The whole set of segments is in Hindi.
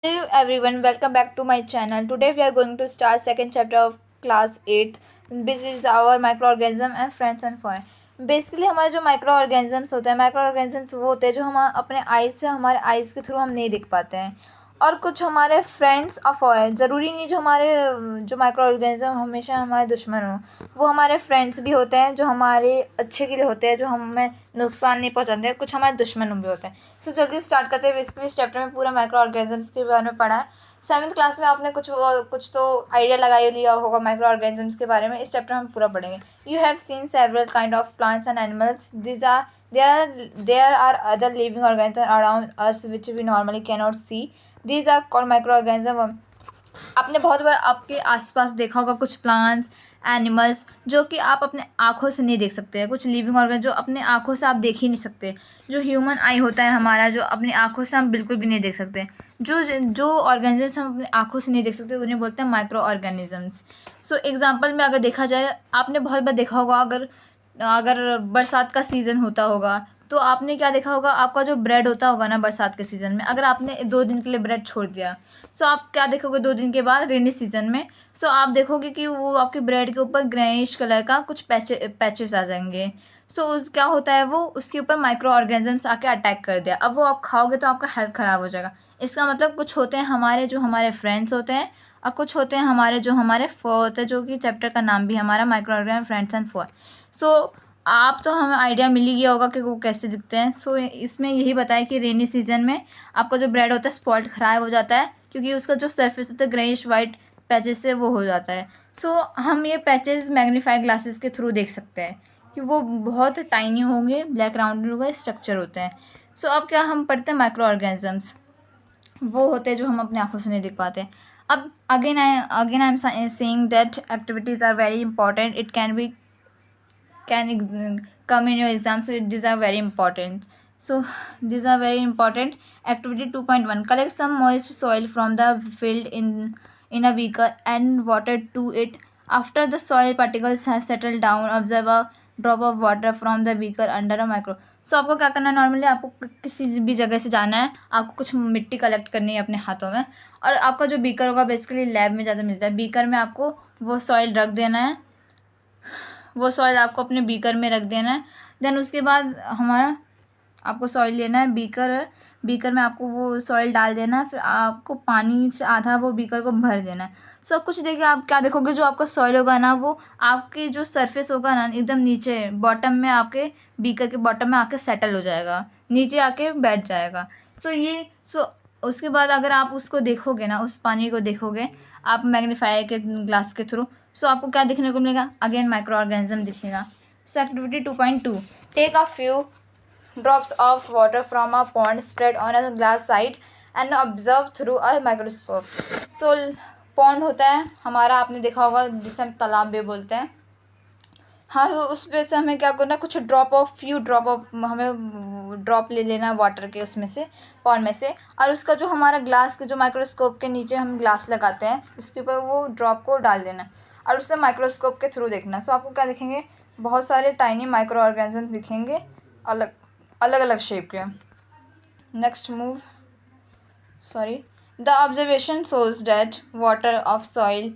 Hello everyone, welcome back to my channel. Today we are going to start second chapter of class 8th, which is our microorganism and friends and foe. Basically हमारे जो माइक्रो ऑर्गेनिजम्स होते हैं, माइक्रो ऑर्गेनिजम्स वो होते हैं जो हम अपने आइज़ से, हमारे आइज़ के थ्रू हम नहीं देख पाते हैं, और कुछ हमारे फ्रेंड्स ऑफ है। ज़रूरी नहीं जो हमारे जो माइक्रो ऑर्गेनिज्म हमेशा हमारे दुश्मन हों, वो हमारे फ्रेंड्स भी होते हैं जो हमारे अच्छे के लिए होते हैं, जो हमें नुकसान नहीं पहुंचाते हैं। कुछ हमारे दुश्मन भी होते हैं। सो जल्दी स्टार्ट करते हैं। बेसिकली इस चैप्टर में पूरा माइक्रो ऑर्गेनिजम्स के बारे में पढ़ा है। 7th क्लास में आपने कुछ तो आइडिया लगा ही लिया होगा माइक्रो ऑर्गेनिजम्स के बारे में। इस चैप्टर में हम पूरा पढ़ेंगे। You have seen several kind of plants and animals. There are other living organisms around us which we normally cannot see. These are called microorganisms. आपने बहुत बार आपके आसपास देखा होगा कुछ प्लांट्स, एनिमल्स जो कि आप अपने आँखों से नहीं देख सकते हैं। कुछ लिविंग ऑर्गन जो अपने आँखों से आप देख ही नहीं सकते। जो ह्यूमन आई होता है हमारा, जो अपनी आँखों से हम बिल्कुल भी नहीं देख सकते। जो जो ऑर्गेनिजम्स हम अपनी आँखों से नहीं देख सकते उन्हें बोलते हैं माइक्रो ऑर्गेनिजम्स। सो एग्जांपल में अगर देखा जाए, आपने बहुत बार देखा होगा, अगर अगर बरसात का सीज़न होता होगा तो आपने क्या देखा होगा, आपका जो ब्रेड होता होगा ना बरसात के सीज़न में, अगर आपने 2 दिन के लिए ब्रेड छोड़ दिया, सो आप क्या देखोगे 2 दिन के बाद रेनी सीज़न में, सो आप देखोगे कि वो आपके ब्रेड के ऊपर ग्रेइश कलर का कुछ पैचेस आ जाएंगे। सो क्या होता है, वो उसके ऊपर माइक्रो ऑर्गेनिजम्स आके अटैक कर दिया। अब वो आप खाओगे तो आपका हेल्थ ख़राब हो जाएगा। इसका मतलब कुछ होते हैं हमारे जो हमारे फ्रेंड्स होते हैं, और कुछ होते हैं हमारे जो हमारे फो होते हैं, जो कि चैप्टर का नाम भी हमारा माइक्रो ऑर्गेनिज्म फ्रेंड्स एंड फो। सो आप तो हमें आइडिया मिल ही गया होगा कि वो कैसे दिखते हैं। सो इसमें यही बताया कि रेनी सीजन में आपका जो ब्रेड होता है स्पॉट ख़राब हो जाता है, क्योंकि उसका जो सरफेस होता है ग्रेइश वाइट पैचेस से वो हो जाता है। सो हम ये पैचेस मैग्नीफाई ग्लासेस के थ्रू देख सकते हैं कि वो बहुत टाइनी होंगे, ब्लैक राउंडेड हुए स्ट्रक्चर होते हैं। सो अब क्या हम पढ़ते हैं माइक्रो ऑर्गेनिजम्स, वो होते हैं जो हम अपने आँखों से नहीं देख पाते। अब again I am saying that activities are very important. It can come in your exam, so these are very important. So these are very important. Activity 2.1: collect some moist soil from the field in a beaker and water to it. After the soil particles have settled down, observe a drop of water from the beaker under a micro. सो आपको क्या करना है, नॉर्मली आपको किसी भी जगह से जाना है, आपको कुछ मिट्टी कलेक्ट करनी है अपने हाथों में, और आपका जो बीकर होगा बेसिकली लैब में ज़्यादा मिलता है। बीकर में आपको वो सॉइल रख देना है, वो सॉइल आपको अपने बीकर में रख देना है। देन उसके बाद हमारा आपको सॉइल लेना है, बीकर में आपको वो सॉइल डाल देना है, फिर आपको पानी से आधा वो बीकर को भर देना है। सब कुछ देखिए, आप क्या देखोगे, जो आपका सॉइल होगा ना वो आपके जो सरफेस होगा ना एकदम नीचे बॉटम में, आपके बीकर के बॉटम में आके सेटल हो जाएगा, नीचे आके बैठ जाएगा। सो उसके बाद अगर आप उसको देखोगे ना, उस पानी को देखोगे आप मैग्नीफायर के ग्लास के थ्रू, सो आपको क्या देखने को मिलेगा, अगेन माइक्रो ऑर्गेनिज्म दिखेगा। So activity 2.2: take a few drops of water from a pond, spread on a glass side and observe through a microscope. So pond होता है हमारा, आपने देखा होगा, जिसे हम तालाब भी बोलते हैं। हाँ, तो उस पे से हमें क्या करना, कुछ फ्यू ड्रॉप ऑफ हमें ड्रॉप ले लेना है वाटर के, उसमें से पॉन्ड में से, और उसका जो हमारा ग्लास के जो माइक्रोस्कोप के नीचे हम ग्लास लगाते हैं उसके ऊपर वो ड्रॉप को डाल देना है, और उससे माइक्रोस्कोप के थ्रू देखना। सो आपको क्या दिखेंगे, बहुत सारे टाइनी माइक्रो ऑर्गेनिज्म दिखेंगे, अलग अलग अलग शेप के। Next move, sorry, the observation shows that water of soil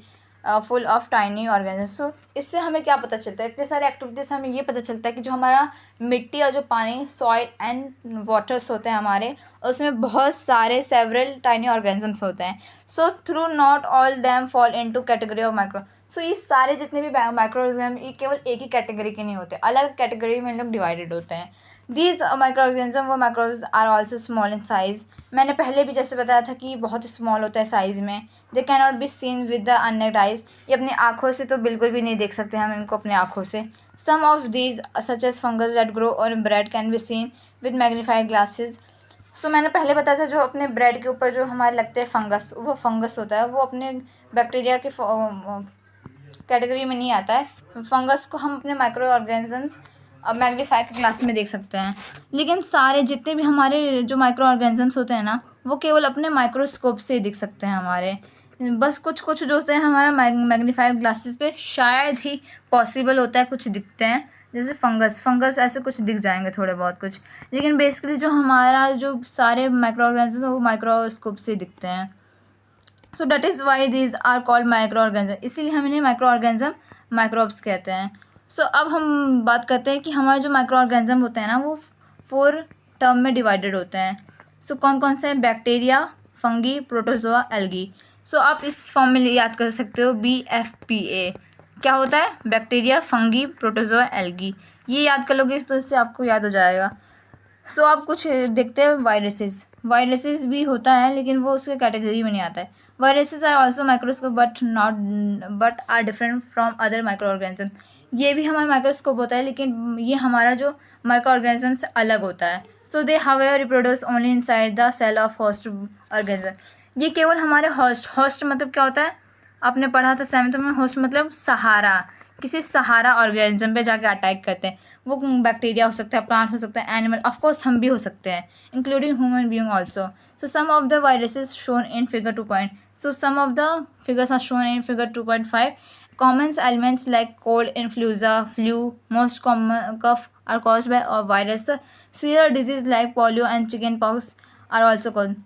full of tiny organism. So इससे हमें क्या पता चलता है, इतने सारे एक्टिविटीज़ से हमें ये पता चलता है कि जो हमारा मिट्टी और जो पानी, सॉइल एंड वाटर्स होते हैं हमारे, उसमें बहुत सारे सेवरल टाइनी ऑर्गेनिजम्स होते हैं। So through not all them fall into category of micro. So ये सारे जितने भी माइक्रो ऑर्गेनिज्म ये केवल एक ही कैटेगरी के नहीं होते, अलग कैटेगरी में लोग डिवाइडेड होते हैं। दीज माइक्रोऑर्गेनिज्म व microbes are also small in size. मैंने पहले भी जैसे बताया था कि बहुत स्मॉल होता है साइज़ में। They can not be seen with the unnaked eyes. ये अपनी आँखों से तो बिल्कुल भी नहीं देख सकते हम इनको अपनी आँखों से। Some of these such as fungus that grow on bread can be seen with magnifying glasses. So मैंने पहले बताया था, जो अपने ब्रेड के ऊपर जो हमारे लगते हैं फंगस, वो फंगस होता है, वो अपने बैक्टीरिया के कैटेगरी में नहीं आता है। फंगस को हम अपने माइक्रो ऑर्गेनिजम्स मैग्नीफाई के ग्लास में देख सकते हैं। लेकिन सारे जितने भी हमारे जो माइक्रो ऑर्गेनिजम्स होते हैं ना, वो केवल अपने माइक्रोस्कोप से ही दिख सकते हैं हमारे। बस कुछ कुछ जो होते हैं हमारा मैग्नीफाई ग्लासेस पे शायद ही पॉसिबल होता है कुछ दिखते हैं, जैसे फंगस ऐसे कुछ दिख जाएंगे थोड़े बहुत कुछ, लेकिन बेसिकली जो हमारा जो सारे माइक्रो ऑर्गेनिज्म वो माइक्रोस्कोप से दिखते हैं। So that is why these are called micro organism, इसीलिए हम इन्हें माइक्रो ऑर्गेनिज्म माइक्रोब्स कहते हैं। सो अब हम बात करते हैं कि हमारे जो माइक्रो ऑर्गेनिज्म होते हैं ना वो 4 टर्म में डिवाइडेड होते हैं। सो कौन कौन से हैं? Bacteria, fungi, protozoa, algae. So आप इस फॉर्म में याद कर सकते हो BFPA। क्या होता है? Bacteria, fungi, protozoa, algae. ये याद कर लोगे तो इससे आपको याद हो जाएगा। सो आप कुछ देखते हैं वायरसेस भी होता है लेकिन वो उसके कैटेगरी में नहीं आता है। Viruses are also microscope but are different from other micro organism. ये भी हमारा माइक्रोस्कोप होता है लेकिन ये हमारा जो माइक्रो ऑर्गेनिज्म से अलग होता है। So they however reproduce only inside the cell of host organism. ये केवल हमारे होस्ट मतलब क्या होता है? आपने पढ़ा था 7th में, होस्ट मतलब सहारा, किसी सहारा ऑर्गेनिज्म पे जाके अटैक करते हैं। वो बैक्टीरिया हो सकता है, प्लांट हो सकता है, एनिमल, ऑफ कोर्स हम भी हो सकते हैं, including human being also. So some of the viruses shown in figure 2 point, so some of the figures are shown in figure 2.5. Common elements like cold, influenza, flu, most common cough are caused by a virus. Severe disease like polio and chickenpox are also caused.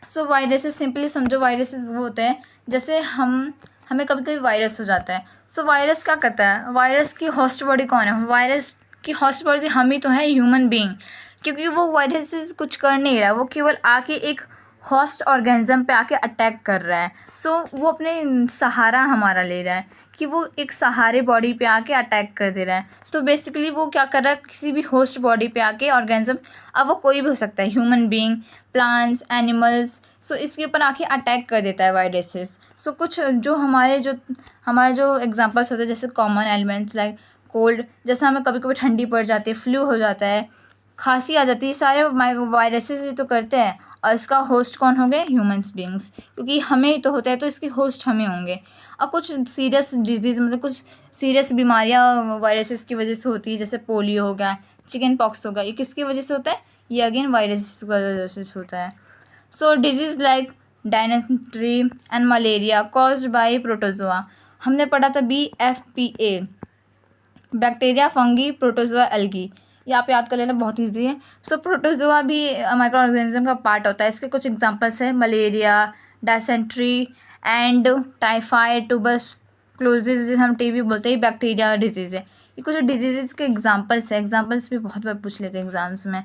So viruses simply समझो, वायरसेस वो होते हैं जैसे हमें कभी कभी वायरस हो जाता है। सो वायरस क्या करता है? वायरस की होस्ट बॉडी कौन है? वायरस की होस्ट बॉडी हम ही तो है, ह्यूमन बीइंग। क्योंकि वो वायरसेस कुछ कर नहीं रहा है, वो केवल आके एक होस्ट ऑर्गेनिज्म पे आके अटैक कर रहा है। सो वो अपने सहारा हमारा ले रहा है कि वो एक सहारे बॉडी पे आके अटैक कर दे रहा है। तो बेसिकली वो क्या कर रहा है? किसी भी होस्ट बॉडी पे आके ऑर्गेनिज्म, अब वो कोई भी हो सकता है, ह्यूमन बीइंग, प्लांट्स, एनिमल्स, सो इसके ऊपर आके अटैक कर देता है वायरसेस। सो कुछ जो हमारे जो एग्जांपल्स होते हैं जैसे कॉमन एलिमेंट्स लाइक कोल्ड, जैसे हमें कभी कभी ठंडी पड़ जाती है, फ्लू हो जाता है, खांसी आ जाती है, सारे वायरसेस ही तो करते हैं। और इसका होस्ट कौन हो गए? ह्यूमंस बींग्स, क्योंकि हमें ही तो होता है तो इसके होस्ट हमें होंगे। और कुछ सीरियस डिजीज़ मतलब कुछ सीरियस बीमारियाँ वायरसेस की वजह से होती है, जैसे पोलियो हो गया, चिकन पॉक्स हो गया, ये किसकी वजह से होता है? ये अगेन वायरसेस की वजह से होता है। So disease like dysentery and malaria caused by protozoa, हमने पढ़ा था BFPA, bacteria, fungi, protozoa, algae. ये आप याद कर लेना, बहुत ईजी है। सो प्रोटोजोआ भी माइक्रो ऑर्गेनिज्म का पार्ट होता है। इसके कुछ एग्जांपल्स हैं malaria, dysentery and typhoid, tuberculosis जिसे हम TB बोलते हैं, बैक्टीरिया डिजीज़ है। ये कुछ डिजीज़ के एग्जांपल्स हैं, एग्जांपल्स भी बहुत बार पूछ लेते हैं एग्जाम्स में।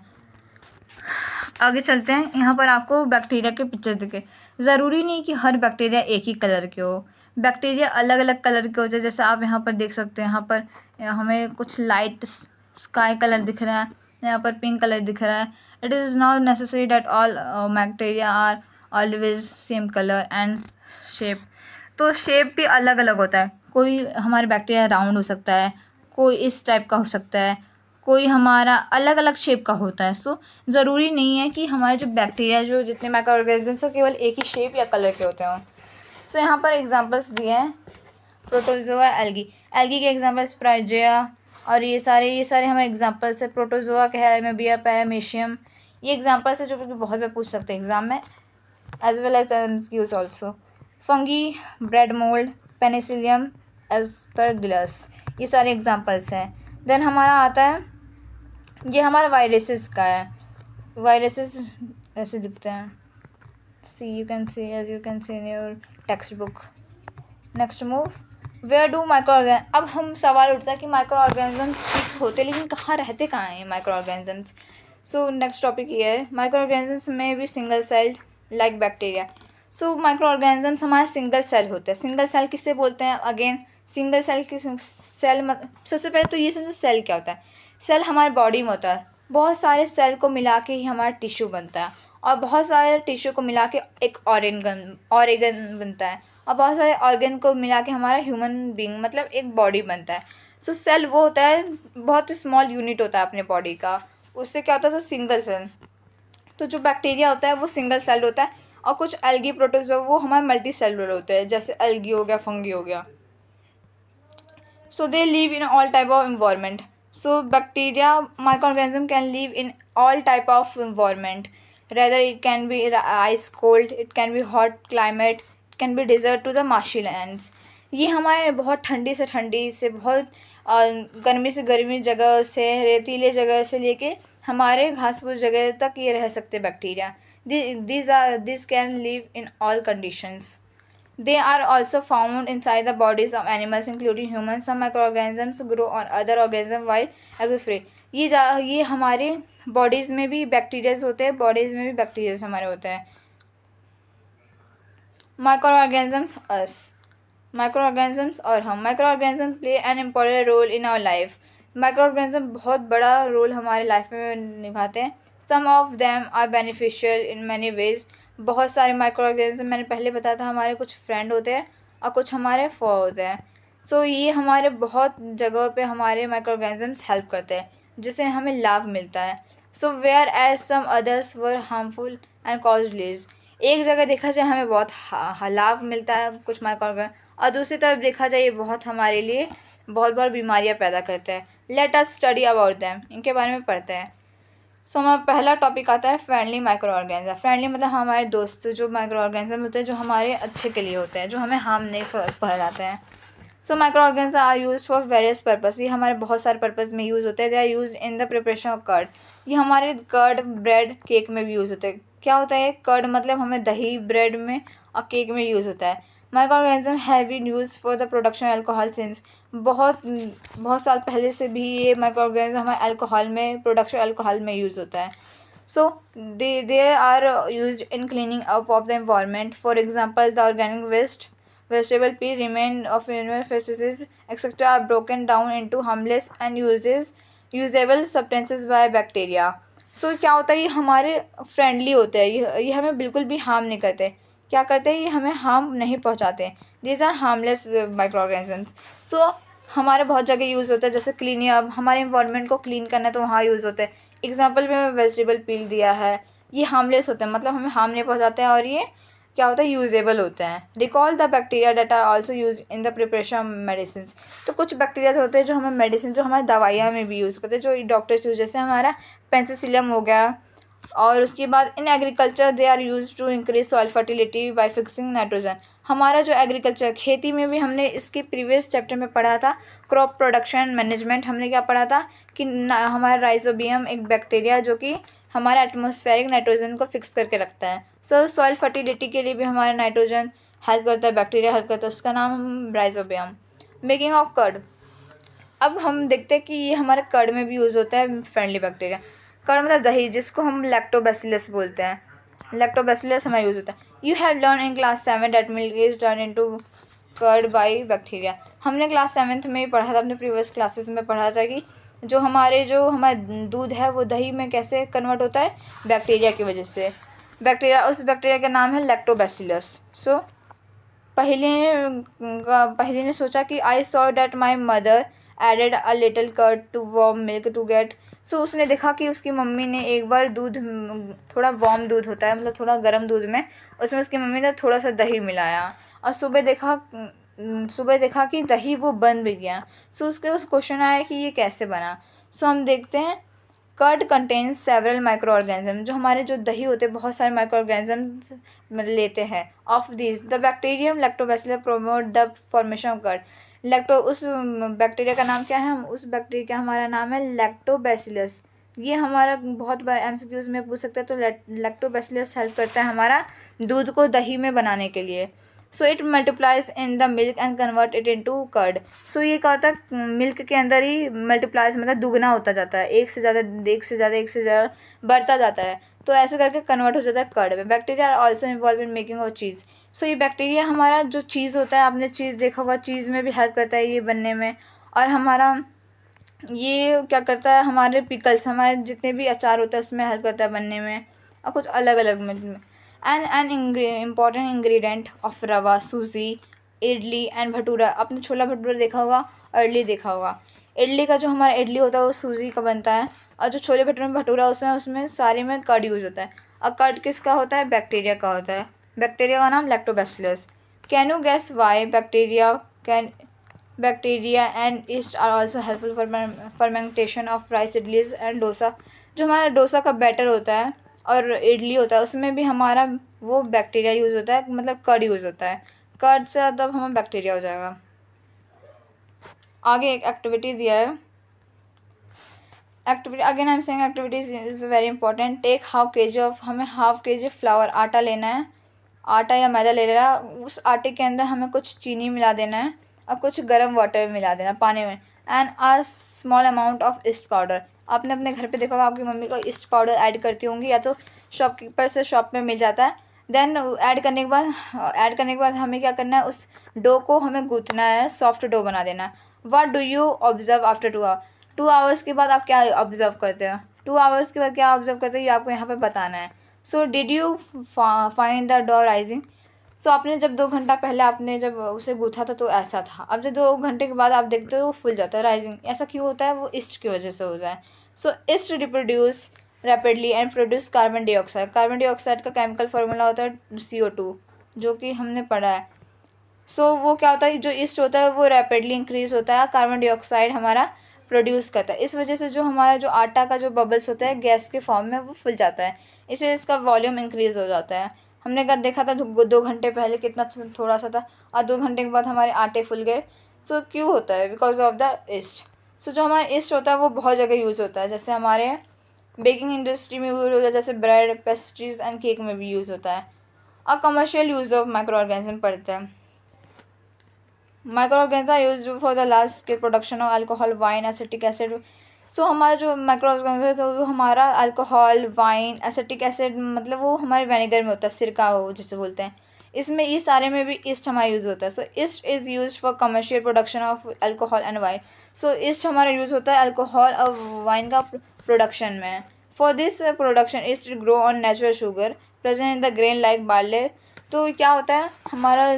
आगे चलते हैं, यहाँ पर आपको बैक्टीरिया के पिक्चर दिखे। ज़रूरी नहीं कि हर बैक्टीरिया एक ही कलर के हो, बैक्टीरिया अलग अलग कलर के होते हैं। जैसे आप यहाँ पर देख सकते हैं, यहाँ पर हमें कुछ लाइट स्काई कलर दिख रहा है, यहाँ पर पिंक कलर दिख रहा है। It is not necessary that all bacteria are always same colour and shape. तो शेप भी अलग अलग होता है, कोई हमारे बैक्टीरिया राउंड हो सकता है, कोई इस टाइप का हो सकता है, कोई हमारा अलग अलग शेप का होता है। सो ज़रूरी नहीं है कि हमारे जो बैक्टीरिया जो जितने माइक्रो ऑर्गेनिजम्स हो केवल एक ही शेप या कलर के होते हों। सो यहाँ पर एग्जांपल्स दिए हैं प्रोटोजोआ, एल्गी। एल्गी के एग्जांपल स्पाइरोजिया, और ये सारे हमारे एग्जांपल्स है। प्रोटोजोआ के है एमीबिया, पैरामीशियम, ये एग्जांपल्स है जो कि बहुत बार पूछ सकते हैं एग्जाम में, as well as MCQs also. Fungi, bread mould, penicillium, aspergillus, ये सारे एग्जांपल्स हैं। देन हमारा आता है, ये हमारा वायरसेस का है। वायरसेस ऐसे दिखते हैं, you can see as you can see in your text book. Next move, where do micro organism. अब हम सवाल उठता है कि माइक्रो ऑर्गेनिजम्स होते लेकिन कहाँ रहते, कहाँ हैं micro organisms. So next topic ये है, माइक्रो ऑर्गेनिजम्स में भी single celled like bacteria. So micro organisms हमारे सिंगल सेल होते हैं। सिंगल सेल किससे बोलते हैं? अगेन सिंगल सेल की सेल सबसे पहले तो ये समझो सेल क्या होता है। सेल हमारे बॉडी में होता है, बहुत सारे सेल को मिला के ही हमारा टिश्यू बनता है, और बहुत सारे टिश्यू को मिला के एक ऑर्गन बनता है, और बहुत सारे ऑर्गन को मिला के हमारा ह्यूमन बीइंग मतलब एक बॉडी बनता है। सो सेल वो होता है, बहुत स्मॉल यूनिट होता है अपने बॉडी का, उससे क्या होता है? तो सिंगल सेल। तो जो बैक्टीरिया होता है वो सिंगल सेल होता है, और कुछ एल्गी प्रोटोजोआ वो हमारे मल्टी सेलुलर होते हैं, जैसे एल्गी हो गया, फंगी हो गया। So they live in all type of environment. So bacteria, microorganism can live in all type of environment. Rather it can be ice cold, it can be hot climate, it can be desert to the marshy lands. ये हमारे बहुत ठंडी से बहुत और गर्मी से गर्मी जगह से, रेतीले जगह से लेके हमारे घास फूस जगह तक ये रह सकते bacteria. This can live in all conditions. They are also found inside the bodies of animals including humans. Some microorganisms grow on other organisms while exist-free. ये हमारे बॉडीज़ में भी बैक्टीरियाज होते हैं, बॉडीज़ में भी बैक्टीरियाज हमारे होते हैं। माइक्रोऑर्गेनिजम्स अस, माइक्रोऑर्गेनिजम्स और हम। Microorganisms play an important role in our life. Microorganism बहुत बड़ा रोल हमारे लाइफ में निभाते हैं। Some of them are beneficial in many ways. बहुत सारे माइक्रोऑर्गेनिज्म, मैंने पहले बताया था, हमारे कुछ फ्रेंड होते हैं और कुछ हमारे फॉ होते हैं। सो ये हमारे बहुत जगह पे हमारे माइक्रोऑर्गेनिजम्स हेल्प करते हैं, जिससे हमें लाभ मिलता है। So where as some others were harmful and costlies. एक जगह देखा जाए हमें बहुत लाभ मिलता है कुछ माइक्रोऑर्गेनिज्म, और दूसरी तरफ देखा जाए ये बहुत हमारे लिए बहुत बार बीमारियां पैदा करते हैं। Let us study about them, इनके बारे में पढ़ते हैं। सो हमारा पहला टॉपिक आता है फ्रेंडली माइक्रो ऑर्गेनिज्म। फ्रेंडली मतलब हमारे दोस्त जो माइक्रो ऑर्गेनिज्म होते हैं, जो हमारे अच्छे के लिए होते हैं, जो हमें हार्म नहीं पहुंचाते हैं। So micro organism are use for various purpose. ये हमारे बहुत सारे पर्पस में यूज़ होते हैं। They are use in the preparation of curd. ये हमारे कर्ड, ब्रेड, केक में भी यूज़ होते हैं। क्या होता है कर्ड? मतलब हमें दही, ब्रेड में और केक में यूज़ होता है। Micro organism have been use for the production alcohol since. बहुत साल पहले से भी ये माइक्रो ऑर्गेनिज्म हमारे अल्कोहल में, प्रोडक्शन अल्कोहल में यूज़ होता है। So they are use in cleaning up of the environment. For example the organic waste, vegetable peel, remain of animal feces, etc. are broken down into harmless and usable substances by bacteria. So क्या होता है, ये हमारे फ्रेंडली होते हैं, ये हमें बिल्कुल भी हार्म नहीं करते। क्या करते हैं? ये हमें हार्म नहीं पहुंचाते। These are harmless micro organisms. So हमारे बहुत जगह यूज़ होता है, जैसे क्लीन अप, हमारे इन्वायरमेंट को क्लीन करना है तो वहाँ यूज़ होता है। एग्जाम्पल में वेजिटेबल पील दिया है, ये हार्मलेस होते हैं, मतलब हमें हार्म नहीं पहुँचाते हैं, और ये क्या होता है, यूजेबल होते हैं। Recall the bacteria that are also use in the preparation of medicine. तो कुछ बैक्टीरिया होते हैं जो हमें मेडिसिन, जो हमारी दवाइयाँ में भी यूज़ करते हैं, जो डॉक्टर्स यूज, जैसे हमारा पेंसिसिलियम हो गया। और उसके बाद in agriculture they are use to increase soil fertility by fixing nitrogen. हमारा जो एग्रीकल्चर, खेती में भी हमने इसके प्रीवियस चैप्टर में पढ़ा था, क्रॉप प्रोडक्शन मैनेजमेंट, हमने क्या पढ़ा था कि हमारा राइजोबियम एक बैक्टीरिया जो कि हमारे एटमॉस्फेरिक नाइट्रोजन को फिक्स करके रखता है। सो सॉइल फर्टिलिटी के लिए भी हमारा नाइट्रोजन हेल्प करता है, बैक्टीरिया हेल्प करता है, उसका नाम राइजोबियम। Making of curd. अब हम देखते हैं कि ये हमारे कर्ड में भी यूज़ होता है फ्रेंडली बैक्टीरिया। कर्ड मतलब दही, जिसको हम लैक्टोबैसिलस बोलते हैं। लैक्टोबैसिलस हमारा यूज़ होता है। You have learn in class 7 that milk is turn into curd by bacteria. हमने क्लास 7th में पढ़ा था, अपने प्रीवियस क्लासेस में पढ़ा था कि जो हमारा दूध है वो दही में कैसे कन्वर्ट होता है, बैक्टीरिया की वजह से। बैक्टीरिया, उस बैक्टीरिया का नाम है लैक्टोबैसिलस। सो पहले ने सोचा कि I saw that my mother added a little curd to warm milk to get. So उसने देखा कि उसकी मम्मी ने एक बार दूध, थोड़ा वार्म दूध होता है, मतलब थोड़ा गर्म दूध में, उसमें उसकी मम्मी ने थोड़ा सा दही मिलाया, और सुबह देखा कि दही वो बन भी गया। सो उसके उस क्वेश्चन आया कि ये कैसे बना। सो हम देखते हैं, curd contains several micro organism. जो हमारे जो दही होते हैं, बहुत सारे माइक्रो ऑर्गेनिजम्स लेते हैं। Of this the bacterium lactobacillus promote the formation of curd. उस बैक्टीरिया का नाम क्या है? उस बैक्टीरिया का हमारा नाम है लैक्टोबैसिलस। ये हमारा बहुत बार एमसीक्यूज में पूछ सकते हैं। तो लैक्टोबैसिलस हेल्प करता है हमारा दूध को दही में बनाने के लिए। So it multiplies in the milk and convert it into curd. So ये क्या होता है, मिल्क के अंदर ही मल्टीप्लाइज मतलब दुगना होता जाता है, एक से ज़्यादा बढ़ता जाता है, तो ऐसे करके कन्वर्ट हो जाता है कर्ड में। Bacteria are also involve in making of cheese. So ये बैक्टीरिया हमारा जो चीज़ होता है, आपने चीज़ देखा होगा, चीज़ में भी हेल्प करता है ये बनने में। और हमारा ये क्या करता है, हमारे पिकल्स, हमारे जितने भी अचार होता है उसमें हेल्प करता है बनने में, और कुछ अलग अलग में। एन इम्पॉर्टेंट इंग्रेडिएंट ऑफ रवा, सूजी, इडली एंड भटूरा। आपने छोला भटूरा देखा होगा और इडली देखा होगा। इडली का जो हमारा इडली होता है वो सूजी का बनता है, और जो छोले भटूरे में भटूरा उसमें सारे में कर्ड यूज़ होता है। और कर्ड किसका होता है? बैक्टीरिया का होता है। बैक्टीरिया का नाम lactobacillus. Can you guess why bacteria and yeast are also helpful for fermentation of rice, idlis and dosa. जो हमारा डोसा का बैटर होता है और इडली होता है, उसमें भी हमारा वो बैक्टीरिया यूज़ होता है, मतलब कर्ड यूज़ होता है। कर्ड से मतलब हमें बैक्टीरिया हो जाएगा। आगे एक एक्टिविटी दिया है। Activity again I am saying activities is very important. Take half K G of, हमें हाफ के जी फ्लावर आटा लेना है, आटा या मैदा ले लेना है। उस आटे के अंदर हमें कुछ चीनी मिला देना है और कुछ गर्म वाटर मिला देना पानी में, and a small amount of yeast powder. आपने अपने घर पे देखा होगा आपकी मम्मी को ईस्ट पाउडर ऐड करती होंगी, या तो शॉपकीपर से शॉप में मिल जाता है। देन ऐड करने के बाद हमें क्या करना है, उस डो को हमें गूंथना है, सॉफ्ट डो बना देना है। What do you observe after 2 hours के बाद आप क्या ऑब्जर्व करते हो? 2 आवर्स के बाद क्या ऑब्जर्व करते हो ये आपको यहाँ पे बताना है। So did you find the dough rising? So आपने जब 2 घंटा पहले आपने जब उसे गूथा था तो ऐसा था, अब जब 2 घंटे के बाद आप देखते हो वो फूल जाता है, राइजिंग। ऐसा क्यों होता है? वो ईस्ट की वजह से होता है। So yeast reproduce rapidly and produce carbon dioxide. Carbon dioxide का केमिकल फार्मूला होता है CO2, जो कि हमने पढ़ा है। सो वो क्या होता है, जो ईस्ट होता है वो रैपिडली इंक्रीज होता है, कार्बन डाइऑक्साइड हमारा प्रोड्यूस करता है। इस वजह से जो हमारा जो आटा का जो बबल्स होता है गैस के फॉर्म में वो फूल जाता है, इससे इसका वॉल्यूम इंक्रीज हो जाता है। हमने कल देखा था 2 घंटे पहले कितना थोड़ा सा था, और 2 घंटे के बाद हमारे आटे फूल गए। सो क्यों होता है? Because of the yeast. So जो हमारा ईस्ट होता है वो बहुत जगह यूज़ होता है, जैसे हमारे बेकिंग इंडस्ट्री में यूज होता है, जैसे ब्रेड, पेस्ट्रीज एंड केक में भी यूज़ होता है। और commercial use of micro organism पढ़ते हैं। Micro organism are used for the large scale production of alcohol, wine, acetic acid. So हमारा जो माइक्रो ऑर्गेनिज्म है तो वो हमारा अल्कोहल, वाइन, एसिटिक एसिड, मतलब वो हमारे विनेगर में होता है, सिरका वो जिसे बोलते हैं। इसमें ये सारे में भी ईस्ट हमारा यूज़ होता है। So yeast is use for commercial production of alcohol and wine. So yeast हमारा यूज़ होता है अल्कोहल और वाइन का प्रोडक्शन में। For this production yeast grow on natural sugar present in the grain like barley. तो क्या होता है, हमारा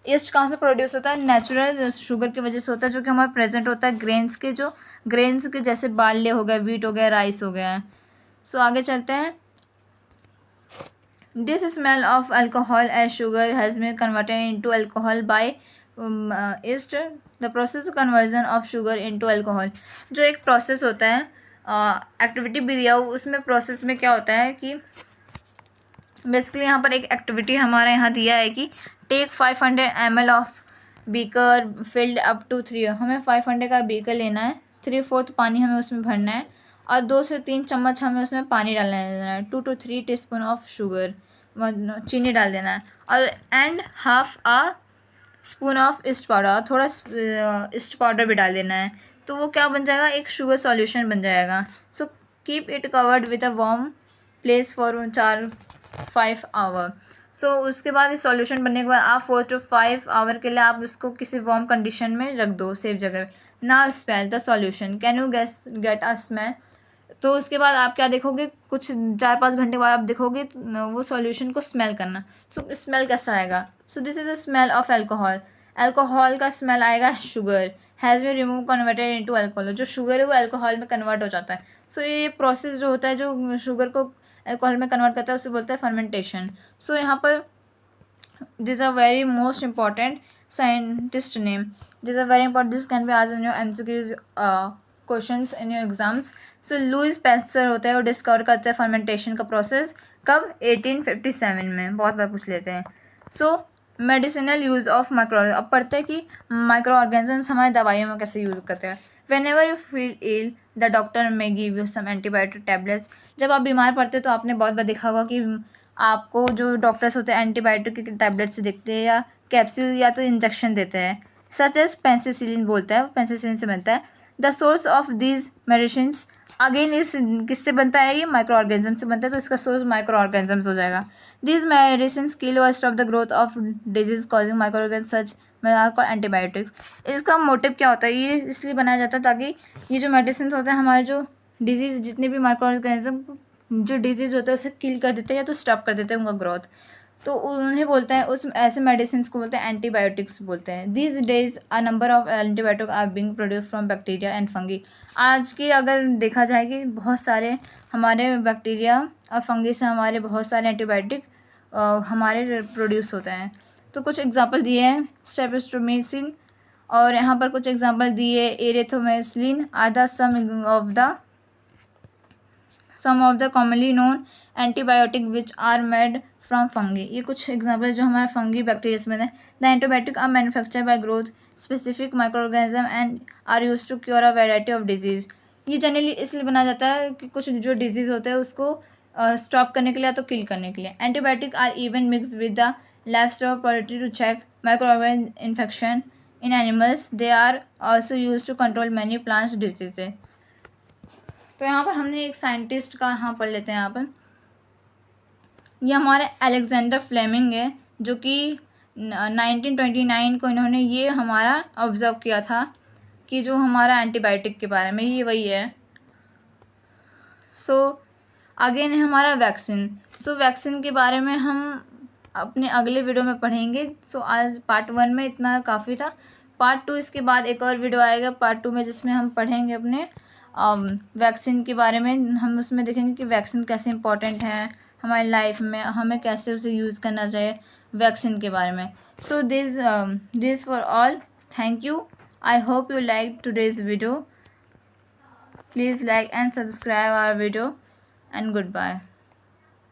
ईस्ट कहाँ से प्रोड्यूस होता है? नेचुरल शुगर की वजह से होता है, जो कि हमारा प्रेजेंट होता है ग्रेन्स के जैसे बार्ले हो गया, वीट हो गया, राइस हो गया। सो आगे चलते हैं। This smell of alcohol as sugar has been converted into alcohol by yeast. The process conversion of sugar into alcohol, जो एक प्रोसेस होता है, एक्टिविटी भी दिया हो उसमें प्रोसेस में क्या होता है कि बेसिकली यहाँ पर एक एक्टिविटी हमारे यहाँ दिया है कि take 500 ml of beaker filled up to 3। हमें 500 का बीकर लेना है, 3/4 पानी हमें उसमें भरना है, और 2 से 3 चम्मच हमें उसमें पानी डालना है, 2 to 3 टीस्पून ऑफ शुगर, चीनी डाल देना है, और and half a spoon of yeast powder, थोड़ा ईस्ट पाउडर भी डाल देना है। तो वो क्या बन जाएगा? एक शुगर सॉल्यूशन बन जाएगा। So keep it covered with a warm place for 4-5 hour. So उसके बाद इस सॉल्यूशन बनने के बाद आप 4 to 5 आवर के लिए आप इसको किसी वार्म कंडीशन में रख दो, सेफ जगह। ना smell the solution, can you get a smell? तो उसके बाद आप क्या देखोगे, कुछ 4-5 घंटे बाद आप देखोगे वो सॉल्यूशन को स्मेल करना। सो स्मेल कैसा आएगा? So this is the smell of alcohol. Alcohol का स्मेल आएगा, sugar has been remove converted into alcohol. जो शुगर है वो अल्कोहल में कन्वर्ट हो जाता है। सो ये प्रोसेस जो होता है जो शुगर को अल्कोहल में कन्वर्ट करता है उसे बोलते हैं फर्मेंटेशन। सो यहाँ पर this are very most important scientist name. This are very important, this can be आज in your MCQs questions in your exams. So Louis Pasteur होता है वो डिस्कवर करते हैं फर्मेंटेशन का प्रोसेस, कब? 1857 में, बहुत बार पूछ लेते हैं। सो मेडिसिनल यूज़ ऑफ माइक्रो, अब पढ़ते हैं कि माइक्रो ऑर्गेनिजम्स हमारे दवाइयों में कैसे यूज़ करते हैं। Whenever you feel ill the doctor may give you some antibiotic tablets. जब आप बीमार पड़ते हैं तो आपने बहुत बार देखा होगा कि आपको जो डॉक्टर्स होते हैं एंटीबायोटिक के टैबलेट्स देते हैं या कैप्सूल या तो इंजेक्शन देते हैं, सच एज पेंसिसिलिन बोलता है, पेंसिसिलिन से बनता है। The source of these medicine, again इस किससे बनता है? ये माइक्रो ऑर्गेनिज्म से बनता है, तो इसका सोर्स माइक्रो ऑर्गेनिजम्स हो जाएगा। दीज मेडिसिन किल और stop the growth of disease causing micro organism such antibiotics. इसका मोटिव क्या होता है? ये इसलिए बनाया जाता है ताकि ये जो मेडिसिन होते हैं हमारे जो डिजीज़, जितने भी माइक्रो ऑर्गेनिज्म जो डिजीज़ होता है उसे किल कर देते हैं या तो स्टॉप कर देते हैं उनका ग्रोथ, तो उन्हें बोलते हैं, उस ऐसे मेडिसिन को बोलते हैं एंटीबायोटिक्स बोलते हैं। These days a number of antibiotic are being produce from bacteria and fungi. आज की अगर देखा जाए कि बहुत सारे हमारे बैक्टीरिया और फंगी से हमारे बहुत सारे एंटीबायोटिक हमारे प्रोड्यूस होते हैं। तो कुछ एग्जांपल दिए हैं, स्ट्रेप्टोमाइसिन, और यहाँ पर कुछ एग्जांपल दिए, erythromycin are the some of the commonly known antibiotic which are made from fungi. ये कुछ एग्जाम्पल जो हमारे फंगी बैक्टीरिया में है। The antibiotic are manufacture by growth specific micro organism and are use to cure a variety of disease. ये जनरली इसलिए बनाया जाता है कि कुछ जो डिजीज़ होते हैं उसको स्टॉप करने के लिए या तो किल करने के लिए। Antibiotic are even mix with the livestock poultry to check micro organism infection in animals. They are also use to control many plants diseases. तो यहाँ पर हमने एक साइंटिस्ट का यहाँ पढ़ लेते हैं। यहाँ पर ये हमारे अलेक्जेंडर फ्लेमिंग है, जो कि 1929 को इन्होंने ये हमारा ऑब्जर्व किया था कि जो हमारा एंटीबायोटिक के बारे में ये वही है। सो अगेन है हमारा वैक्सीन। सो वैक्सीन के बारे में हम अपने अगले वीडियो में पढ़ेंगे। सो आज पार्ट 1 में इतना काफ़ी था। पार्ट 2 इसके बाद एक और वीडियो आएगा पार्ट 2 में, जिसमें हम पढ़ेंगे अपने वैक्सीन के बारे में। हम उसमें देखेंगे कि वैक्सीन कैसे इंपॉर्टेंट है हमारी लाइफ में, हमें कैसे उसे यूज़ करना चाहिए वैक्सीन के बारे में। So this for all, thank you. I hope you like today's video. Please like and subscribe our video, and goodbye.